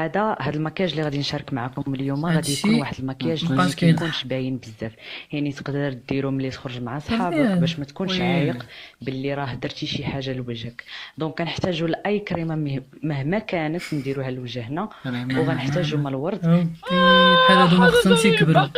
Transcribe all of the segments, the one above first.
هذا المكياج اللي غادي نشارك معكم اليوم غادي يكون هادشي واحد المكياج اللي مابقاش ما كاين. كيكونش باين بزاف. يعني تقدر ديرو ملي تخرج مع صحابك مزيان. باش ما تكونش وي. عايق باللي راه درتي شي حاجه لوجهك. دونك كنحتاجوا لاي كريمه مهما كانت نديروها لوجهنا، وغنحتاجوا ما الورد اوكي بحال هادو ما خصهمش يكبروا.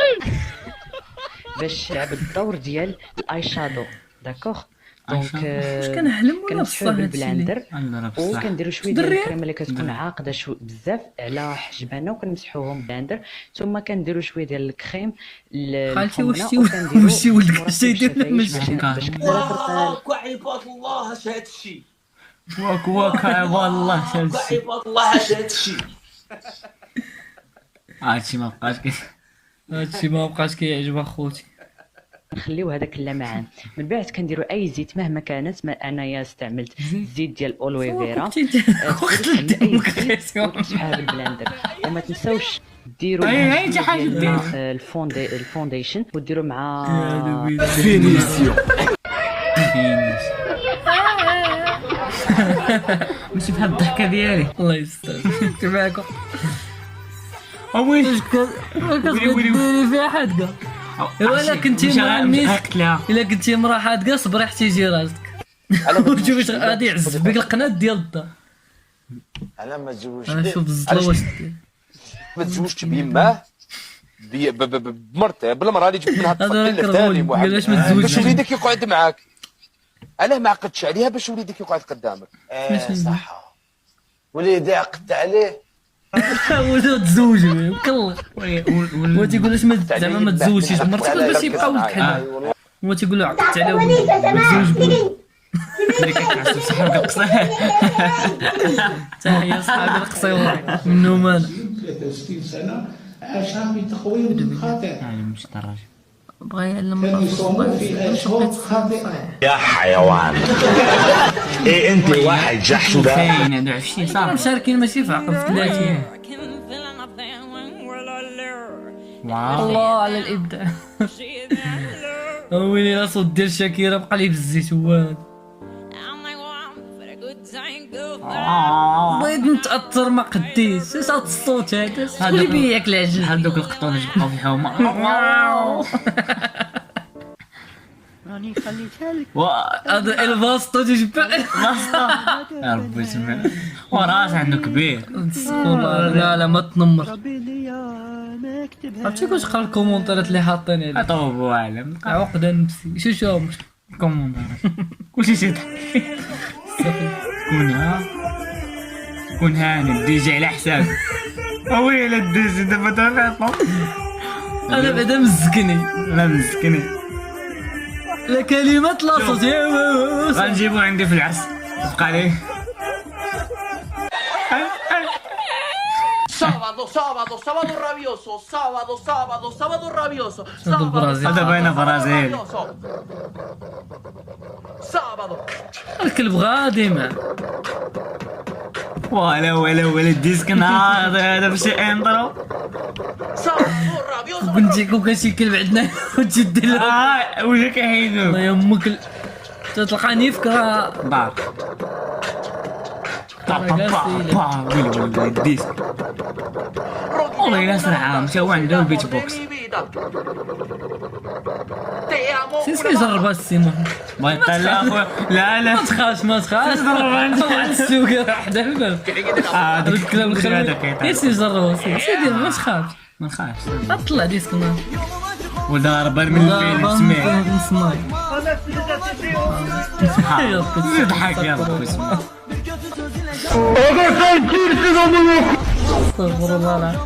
باش يلعب الدور ديال الاي شادو. داكوغ. دونك واش كنحلم ولا كنمسحوه بصح هادشي اللي بالبلاندر الله راه بصح. وكنديروا شويه ديال درية؟ الكريمه اللي كتكون عاقده بزاف على حجبانه وكنمسحوهم بلاندر. ثم كنديروا شويه ديال الكريم خالتي واش وكنديروا شي ولدك مرطب شي يدير الشفايف المشي. باش كتبان عباد الله اش هادشي واك والله شادشي عباد الله اش هادشي هادشي ما بقاش هادشي ما بقاش كيعجب اخوتي. نخليو هذاك اللمعان. من بعد كنديروا اي زيت مهما كانت. انايا استعملت زيت ديال اولويفيرا. وقت وتمسحوها بالبلاندر. وما تنساوش ديروا أي شي حاجة دير. الفونديشن وديروا مع فينيسيو ماشي بحال الضحكه ديالي. الله يستر تبعكم وي كتبغي فيها حادقه. ولا كنتي مع الناس قتلها الا كنتي مرا حادقه صبري حتى يجي راسك. وشوف واش غادي يعز بك القناه ديال الدار. انا ما تزوجتش شوف الزطله واش ما تزوجتش بيماه بمرته بالمراه اللي جبت منها هذا الطفل راك الثاني الرجل علاش ما باش تزوجش. وليدك يقعد معاك. علاه ما عقدتش عليها باش وليدك يقعد قدامك؟ صح وليدي عقدت عليه ولا تزوج مكلخ. هو تيقول لاش زعما ما تزوجيش بمرتك باش يبقى ولدك حنا. هو تيقول له عقدت على ولدي ما تزوج بولدي. اللي كتعسل صحابك القصير. تحيه صحابي القصيور منهم انا. 63 سنة عاشها في تقويم خاطئ. مش الدراجه بغا يعلم كانوا يصوموا في أشهر خاطئة. يا حيوان ايه انت واحد جحش ده. كاين هادو عفشي صافي مشاركين ماشي في عقب في 30. واو. الله على الابداع. ويلي لا صوت ديال شاكيرا بقى لي بالزيت هو هذا. بغيت نتاثر ما قديتش. اش هاد الصوت هذا اللي بياكل العجل بحال دوك القطون اللي بقاو في الحومه. راني خليتها لك. هذا الفاستو تجبع. يا ربي يسمع وراس عنده كبير. لا ما تنمر. ربي ليا ما كتبها. عرفتي واش قرا الكومونتيرات اللي حاطين هذا طوب عالم عقده نفسي. شو كوموندار كلشي تيضحك. كون هاني ديجي على حسابك. ويلي الديجي دابا طلعتو. انا بعدا مزكني لا مسكني لا كلمات لا صوت. غنجيبو عندي في العرس بقى عليه. sábado rabioso sábado rabioso هذا البرازيل. هذا باينه برازيل. sábado الكلب غادي مع ولا الديسك ناضي هذا باش ينطرو. rabioso بنتي كون كان شي كلب عندنا وتجي له وجهك يحيدو الله يمك تلقاني فكره دار ويلي الديسك. والله الا سرعه مشى هو عنده البيت بوكس. سيسكي جربها السيمون. بغا يطلع اخويا. لا ما تخافش واحد السوق واحد الباب. هذاك الكلام الخلوي يسي جربها سيدي ما تخافش. ما نخافش طلع ديسك نار ولا هربان من الفيلم سميه نسمع يضحك يا ربي اسمع. استغفر الله العظيم.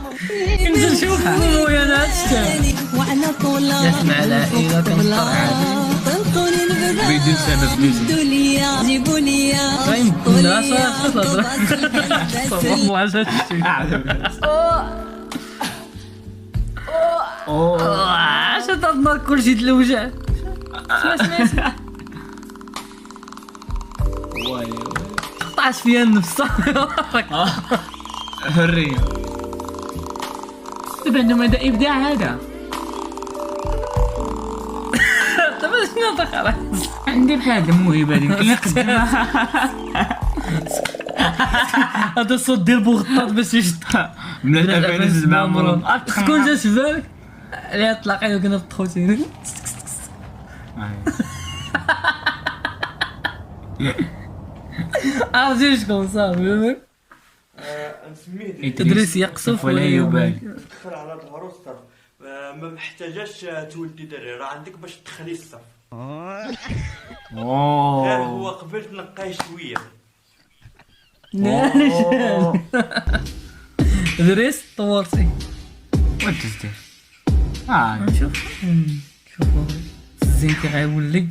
انزل شوف خويا ناس يسمع العائلة كنطلع بدون سبب فاهم لا صافي والله جات شي اش تضمر كلشي د الوجع. اسمع طاش فيا النفس. حريه دابا عندهم هذا ابداع هذا. دابا شنو خلاص عندي بحال هاد الموهبه هذه يمكن نقدمها. هذا الصوت ديال بوغطاط باش يشد من الافانيس معمرون. شكون جا في بالك اللي تلاقينا كنا في التخوتين عرفتي شكون صافي تدريس يقصف ولا يبالي. دخل على ظهرو الصرف، ما محتاجاش تولدي دري، راه عندك باش تدخلي الصرف. غير هو قبل تنقيه شويه. دريس طورتي وانت تدير شوفوا الزين كي غيولي.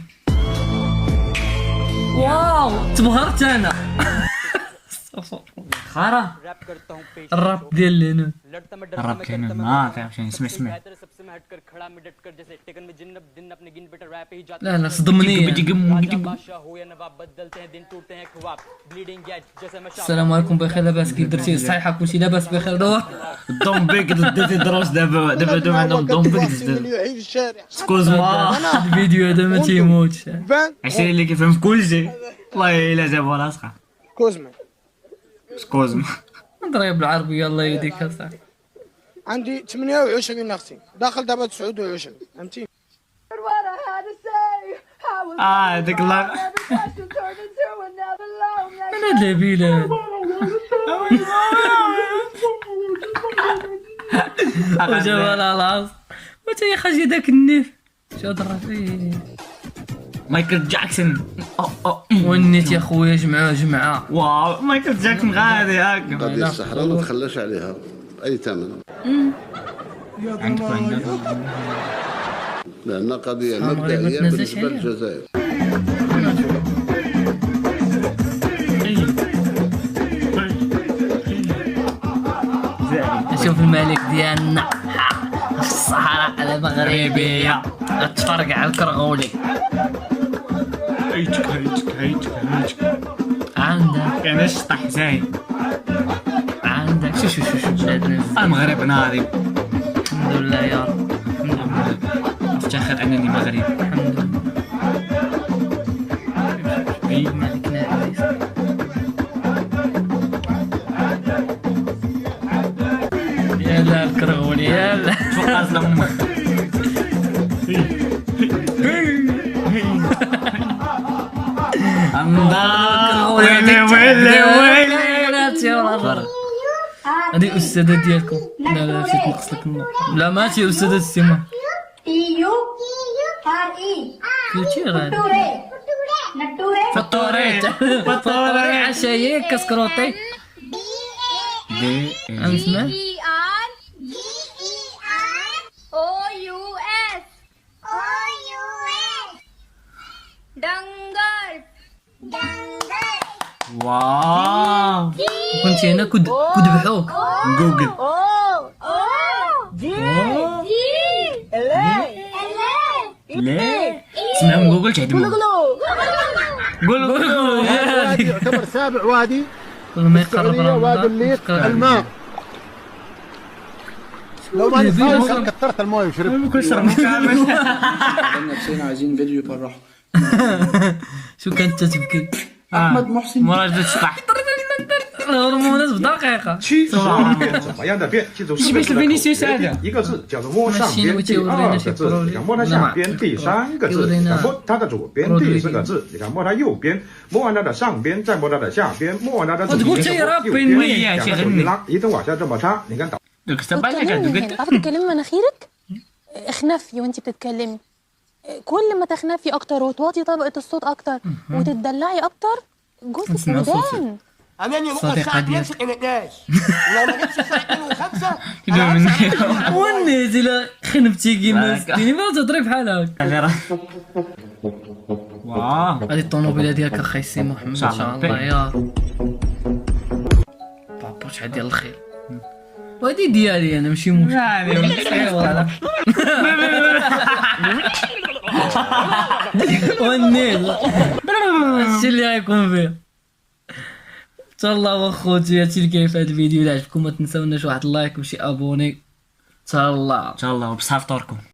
واو تبهرت انا. خارة الراب ديال لينون. الراب كاين ما تعرفش. اسمع لا صدمني. السلام عليكم بخير لاباس كي درتي صحيحه كلشي لاباس بخير دور الدومبيك ديتي دروس دابا دوم عندهم دومبيك سكوزما. الفيديو هذا ما تيموتش. 20 اللي كيفهم في كلشي والله الا جابوا راسها. سكوزما نضرب بالعربيه الله يهديك اصاحبي. عندي 28 اختي داخل دابا 29 فهمتي. هذاك الله انا دبيله وجاب على العصر وتا خرج داك النيف شو ضربتي. مايكل جاكسون والنيت يا خويا جمعه. واو مايكل جاكسون غادي هاكا. قضية الصحراء ما تخلاش عليها أي ثمن. عندك لأنها قضية مبدئية بالنسبة للجزائر. شوف الملك ديالنا في الصحراء المغربية تفرق على الكرغولي. هيتك عندك كان الشطح زايد. عندك شو المغرب ناضي. الحمد لله يا رب. الحمد لله افتخر انني مغربي. الحمد لله. ملكنا عزيز. يلا الكرغولي يلا فوقاس لامك. هذه أستاذة ديالكم. لا مشيت نقص لك النور. لا ماشي أستاذة السيما. كلشي غادي. فطوري عشاية كسكروطي. اسمع واو كنت هنا كذبحوك جوجل. ليه اسمعهم جوجل تعدموا. قولوا يعتبر سابع وادي كل ما يقرب وادي الليق الماء. لو ما نسيت كثرت الماء وشربت. كل شرب كامل. نفسنا عايزين فيديو يفرحوا. شو كانت تبكي؟ احمد محسن مراجعة الشطح. هرمونات بدقيقة. 七是变怎么样的变？记住四个字的口诀，一个字叫做摸上边，第二个字你看摸它下边，第三个字你看摸它的左边，第四个字你看摸它右边，摸完它的上边，再摸它的下边，摸完它的左边，右边，两个手一拉，一直往下这么插，你看倒。تعرفي تتكلمي مناخيرك؟ اخنفي وانت بتتكلمي. كل ما تخنفي اكتر وتواطي طبقة الصوت اكتر وتتدلعي اكتر جوزك ميدان. أماني بكرة الساعة 2 في الإنتاج. لو ما جبتش الساعة 2 و5 ونيتي لا خنفتي كيما ستيني ما تضرب بحال هكا. واو هذه الطوموبيله ديالك اخي سي محمد ان شاء الله يا بابا شحال ديال الخير. وهادي ديالي انا ماشي مشكل. ونيل هادشي اللي غيكون فيه. ان شاء الله اخوتي هادشي اللي كاين في هذا الفيديو. الا عجبكم ما تنساوناش واحد اللايك وشي ابوني. ان شاء الله ان شاء الله وبصحة فطوركم.